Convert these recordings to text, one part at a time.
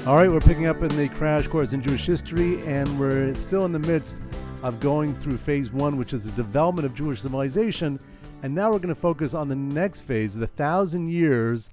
All right, we're picking up in the crash course in Jewish history, and we're still in the midst of going through phase one, which is the development of Jewish civilization. And now we're going to focus on the next phase, the 1,000 years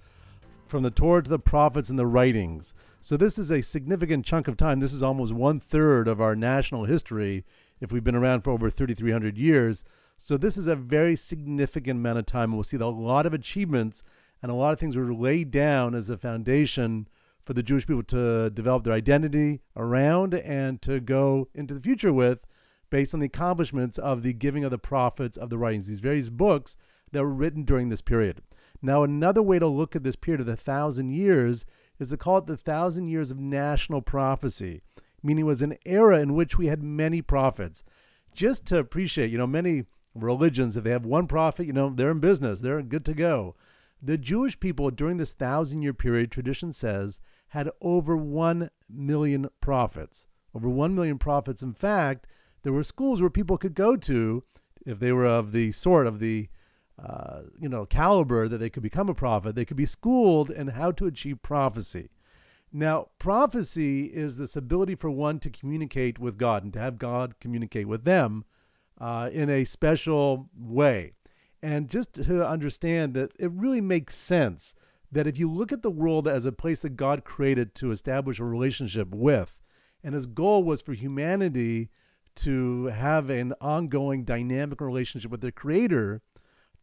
from the Torah to the prophets and the writings. So this is a significant chunk of time. This is almost 1/3 of our national history if we've been around for over 3,300 years. So this is a very significant amount of time. We'll see a lot of achievements and a lot of things were laid down as a foundation for the Jewish people to develop their identity around and to go into the future with, based on the accomplishments of the giving of the prophets of the writings, these various books that were written during this period. Now, another way to look at this period of the 1,000 years is to call it the 1,000 years of national prophecy, meaning it was an era in which we had many prophets. Just to appreciate, many religions, if they have one prophet, they're in business, they're good to go. The Jewish people during this 1,000-year period, tradition says, had over 1 million prophets. Over 1 million prophets. In fact, there were schools where people could go to, if they were of the sort of the caliber that they could become a prophet. They could be schooled in how to achieve prophecy. Now, prophecy is this ability for one to communicate with God and to have God communicate with them in a special way. And just to understand that it really makes sense that if you look at the world as a place that God created to establish a relationship with, and his goal was for humanity to have an ongoing dynamic relationship with their creator,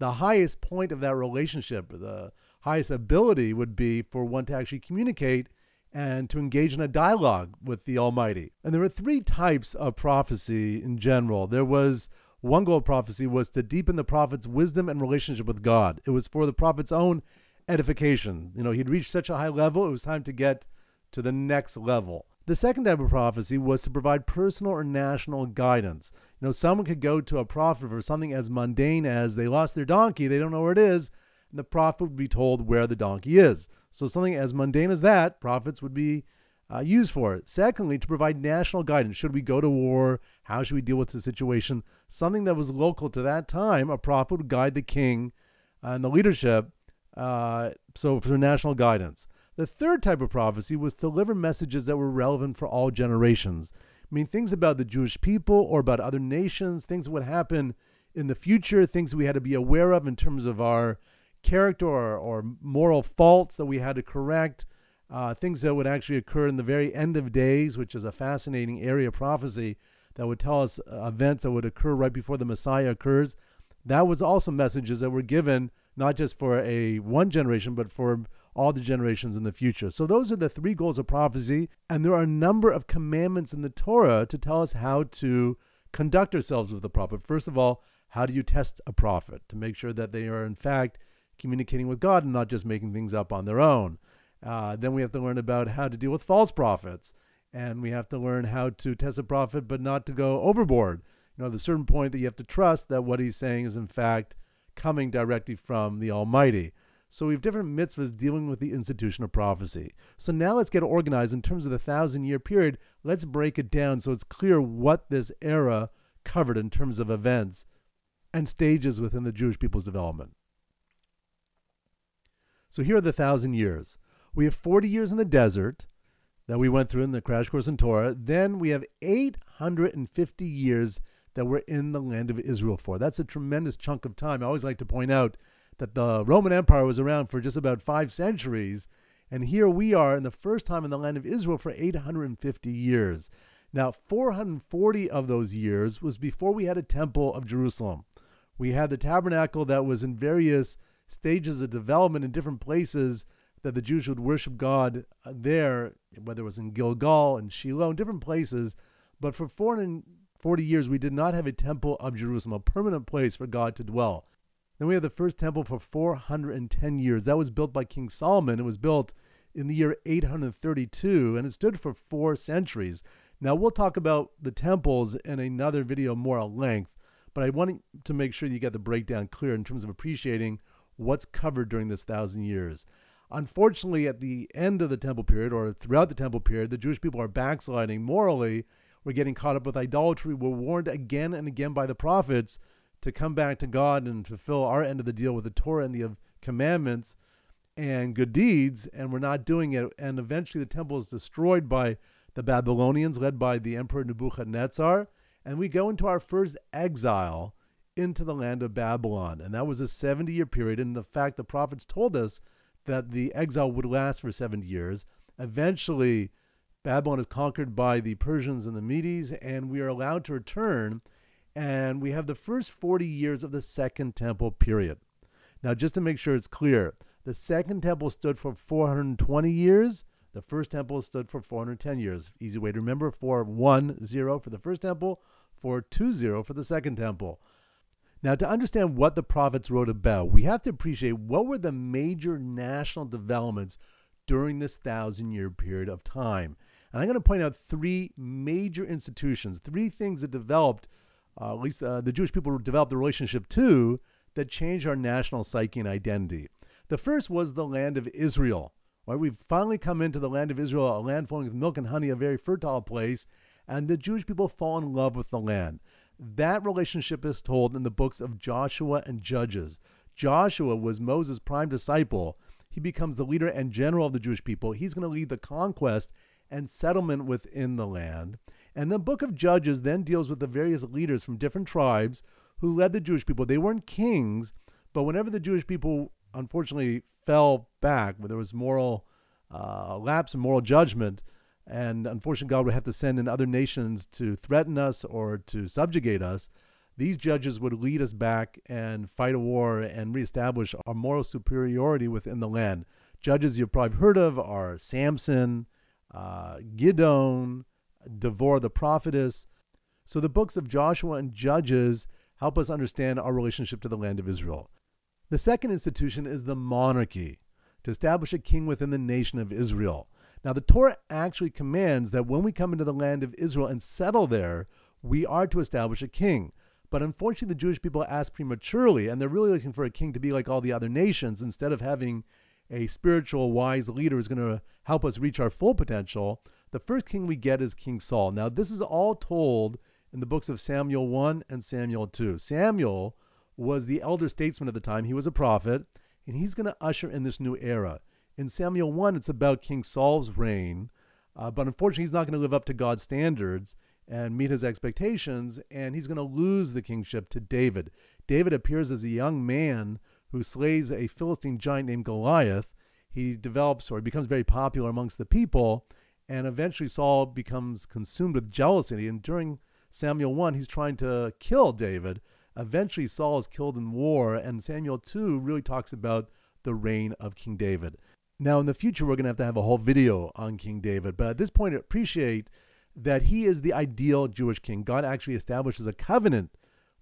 the highest point of that relationship, the highest ability would be for one to actually communicate and to engage in a dialogue with the Almighty. And there were three types of prophecy in general. There was one goal of prophecy was to deepen the prophet's wisdom and relationship with God. It was for the prophet's own edification. He'd reached such a high level, it was time to get to the next level. The second type of prophecy was to provide personal or national guidance. Someone could go to a prophet for something as mundane as they lost their donkey, they don't know where it is, and the prophet would be told where the donkey is. So something as mundane as that, prophets would be used for it. Secondly, to provide national guidance. Should we go to war? How should we deal with the situation? Something that was local to that time, a prophet would guide the king and the leadership, so for national guidance. The third type of prophecy was to deliver messages that were relevant for all generations. Things about the Jewish people or about other nations, things that would happen in the future, things we had to be aware of in terms of our character or moral faults that we had to correct, things that would actually occur in the very end of days, which is a fascinating area of prophecy that would tell us events that would occur right before the Messiah occurs. That was also messages that were given not just for one generation, but for all the generations in the future. So those are the three goals of prophecy, and there are a number of commandments in the Torah to tell us how to conduct ourselves with the prophet. First of all, how do you test a prophet to make sure that they are in fact communicating with God and not just making things up on their own? Then we have to learn about how to deal with false prophets, and we have to learn how to test a prophet but not to go overboard. There's a certain point that you have to trust that what he's saying is in fact coming directly from the Almighty. So we have different mitzvahs dealing with the institution of prophecy. So now let's get organized in terms of the 1,000-year period. Let's break it down so it's clear what this era covered in terms of events and stages within the Jewish people's development. So here are the 1,000 years. We have 40 years in the desert that we went through in the crash course in Torah. Then we have 850 years that we're in the land of Israel for. That's a tremendous chunk of time. I always like to point out that the Roman Empire was around for just about 5 centuries, and here we are in the first time in the land of Israel for 850 years. Now, 440 of those years was before we had a temple of Jerusalem. We had the tabernacle that was in various stages of development in different places that the Jews would worship God there, whether it was in Gilgal and Shiloh, in different places. But for 440 years, we did not have a temple of Jerusalem, a permanent place for God to dwell. Then we have the first temple for 410 years. That was built by King Solomon. It was built in the year 832, and it stood for 4 centuries. Now, we'll talk about the temples in another video more at length, but I wanted to make sure you get the breakdown clear in terms of appreciating what's covered during this 1,000 years. Unfortunately, at the end of the temple period, or throughout the temple period, the Jewish people are backsliding morally. We're getting caught up with idolatry. We're warned again and again by the prophets to come back to God and fulfill our end of the deal with the Torah and the commandments. and good deeds, and we're not doing it. And eventually the temple is destroyed by the Babylonians, led by the Emperor Nebuchadnezzar. And we go into our first exile into the land of Babylon. And that was a 70-year period. And the fact the prophets told us that the exile would last for 70 years. Eventually, Babylon is conquered by the Persians and the Medes, and we are allowed to return. And we have the first 40 years of the Second Temple period. Now, just to make sure it's clear, the Second Temple stood for 420 years. The First Temple stood for 410 years. Easy way to remember: 410 for the First Temple, 420 for the Second Temple. Now, to understand what the prophets wrote about, we have to appreciate what were the major national developments during this 1,000-year period of time. And I'm going to point out three major institutions, three things that developed, at least the Jewish people developed the relationship to, that changed our national psyche and identity. The first was the land of Israel. Right? We've finally come into the land of Israel, a land flowing with milk and honey, a very fertile place, and the Jewish people fall in love with the land. That relationship is told in the books of Joshua and Judges. Joshua was Moses' prime disciple. He becomes the leader and general of the Jewish people. He's going to lead the conquest and settlement within the land. And the book of Judges then deals with the various leaders from different tribes who led the Jewish people. They weren't kings, but whenever the Jewish people unfortunately fell back, when there was moral lapse in moral judgment, and unfortunately God would have to send in other nations to threaten us or to subjugate us, these judges would lead us back and fight a war and reestablish our moral superiority within the land. Judges you've probably heard of are Samson, Gideon, Deborah the prophetess. So the books of Joshua and Judges help us understand our relationship to the land of Israel. The second institution is the monarchy, to establish a king within the nation of Israel. Now, the Torah actually commands that when we come into the land of Israel and settle there, we are to establish a king. But unfortunately, the Jewish people ask prematurely, and they're really looking for a king to be like all the other nations instead of having a spiritual, wise leader who's going to help us reach our full potential. The first king we get is King Saul. Now, this is all told in the books of Samuel 1 and Samuel 2. Samuel was the elder statesman at the time. He was a prophet, and he's going to usher in this new era. In Samuel 1, it's about King Saul's reign, but unfortunately, he's not going to live up to God's standards and meet his expectations, and he's going to lose the kingship to David. David appears as a young man who slays a Philistine giant named Goliath. He becomes very popular amongst the people, and eventually Saul becomes consumed with jealousy, and during Samuel 1, he's trying to kill David. Eventually, Saul is killed in war, and Samuel 2 really talks about the reign of King David. Now, in the future, we're going to have a whole video on King David, but at this point, appreciate that he is the ideal Jewish king. God actually establishes a covenant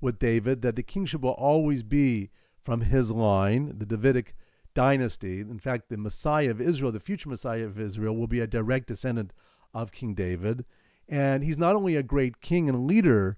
with David that the kingship will always be from his line, the Davidic Dynasty. In fact, the Messiah of Israel, the future Messiah of Israel, will be a direct descendant of King David. And he's not only a great king and leader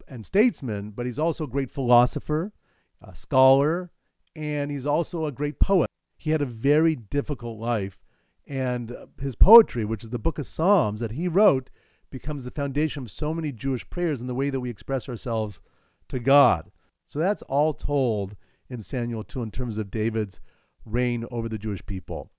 and statesman, but he's also a great philosopher, a scholar, and he's also a great poet. He had a very difficult life, and his poetry, which is the book of Psalms that he wrote, becomes the foundation of so many Jewish prayers and the way that we express ourselves to God. So that's all told in Samuel 2 in terms of David's reign over the Jewish people.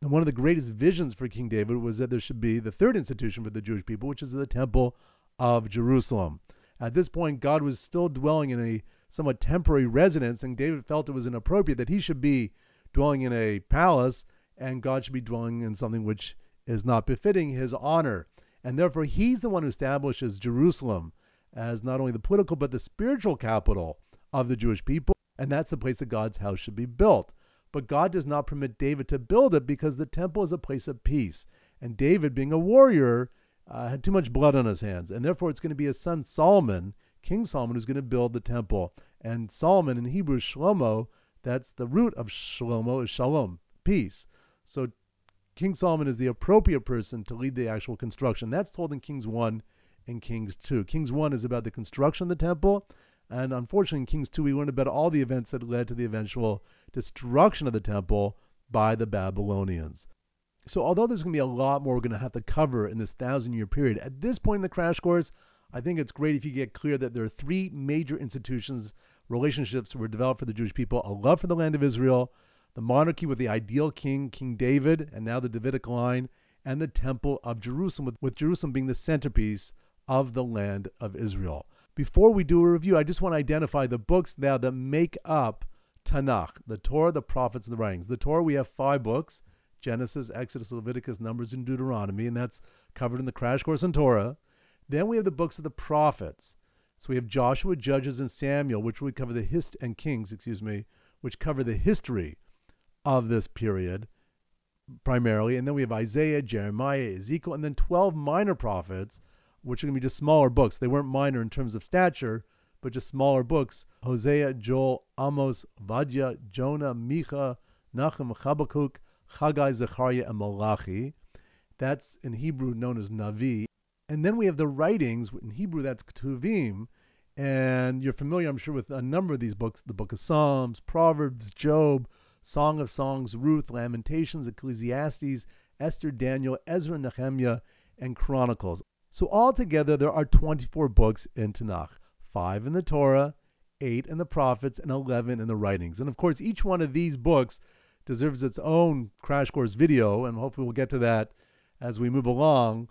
And one of the greatest visions for King David was that there should be the third institution for the Jewish people, which is the Temple of Jerusalem. At this point, God was still dwelling in a somewhat temporary residence, and David felt it was inappropriate that he should be dwelling in a palace, and God should be dwelling in something which is not befitting his honor. And therefore, he's the one who establishes Jerusalem as not only the political but the spiritual capital of the Jewish people, and that's the place that God's house should be built. But God does not permit David to build it because the temple is a place of peace. And David, being a warrior, had too much blood on his hands. And therefore, it's going to be his son Solomon, King Solomon, who's going to build the temple. And Solomon in Hebrew, Shlomo, that's the root of Shlomo, is shalom, peace. So King Solomon is the appropriate person to lead the actual construction. That's told in Kings 1 and Kings 2. Kings 1 is about the construction of the temple. And unfortunately, in Kings 2, we learn about all the events that led to the eventual destruction of the temple by the Babylonians. So although there's going to be a lot more we're going to have to cover in this 1,000-year period, at this point in the crash course, I think it's great if you get clear that there are three major institutions, relationships were developed for the Jewish people: a love for the land of Israel, the monarchy with the ideal king, King David, and now the Davidic line, and the Temple of Jerusalem, with Jerusalem being the centerpiece of the land of Israel. Before we do a review, I just want to identify the books now that make up Tanakh, the Torah, the prophets, and the writings. The Torah, we have 5 books: Genesis, Exodus, Leviticus, Numbers, and Deuteronomy, and that's covered in the Crash Course in Torah. Then we have the books of the prophets. So we have Joshua, Judges, and Samuel, which would cover and Kings, which cover the history of this period primarily. And then we have Isaiah, Jeremiah, Ezekiel, and then 12 minor prophets, which are going to be just smaller books. They weren't minor in terms of stature, but just smaller books: Hosea, Joel, Amos, Vadya, Jonah, Micha, Nahum, Habakkuk, Haggai, Zechariah, and Malachi. That's in Hebrew known as Navi. And then we have the writings. In Hebrew, that's Ketuvim. And you're familiar, I'm sure, with a number of these books: the Book of Psalms, Proverbs, Job, Song of Songs, Ruth, Lamentations, Ecclesiastes, Esther, Daniel, Ezra, Nehemiah, and Chronicles. So altogether, there are 24 books in Tanakh: 5 in the Torah, 8 in the prophets, and 11 in the writings. And of course, each one of these books deserves its own Crash Course video, and hopefully we'll get to that as we move along,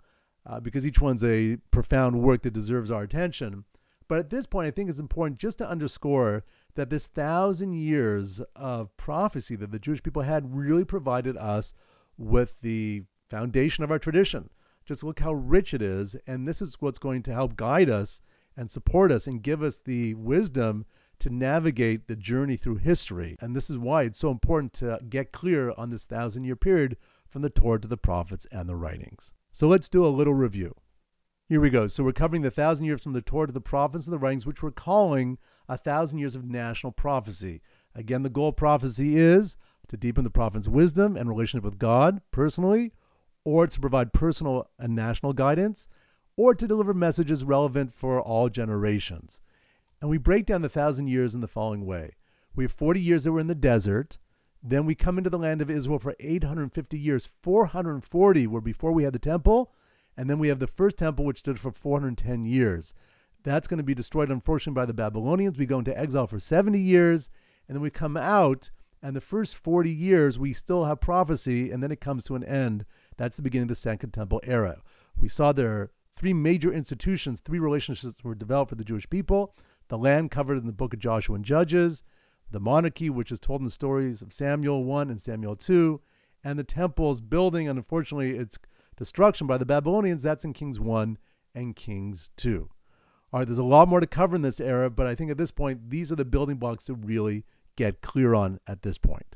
because each one's a profound work that deserves our attention. But at this point, I think it's important just to underscore that this 1,000 years of prophecy that the Jewish people had really provided us with the foundation of our tradition. Just look how rich it is, and this is what's going to help guide us and support us and give us the wisdom to navigate the journey through history. And this is why it's so important to get clear on this 1,000-year period from the Torah to the prophets and the writings. So let's do a little review. Here we go. So we're covering the 1,000 years from the Torah to the prophets and the writings, which we're calling 1,000 years of national prophecy. Again, the goal of prophecy is to deepen the prophet's wisdom and relationship with God personally, or to provide personal and national guidance, or to deliver messages relevant for all generations. And we break down the 1,000 years in the following way. We have 40 years that were in the desert. Then we come into the land of Israel for 850 years. 440 were before we had the temple. And then we have the first temple, which stood for 410 years. That's going to be destroyed, unfortunately, by the Babylonians. We go into exile for 70 years. And then we come out, and the first 40 years, we still have prophecy, and then it comes to an end. That's the beginning of the Second Temple era. We saw there are 3 major institutions, 3 relationships were developed for the Jewish people: the land covered in the book of Joshua and Judges, the monarchy, which is told in the stories of Samuel 1 and Samuel 2, and the temple's building, and unfortunately its destruction by the Babylonians. That's in Kings 1 and Kings 2. All right, there's a lot more to cover in this era, but I think at this point, these are the building blocks to really get clear on at this point.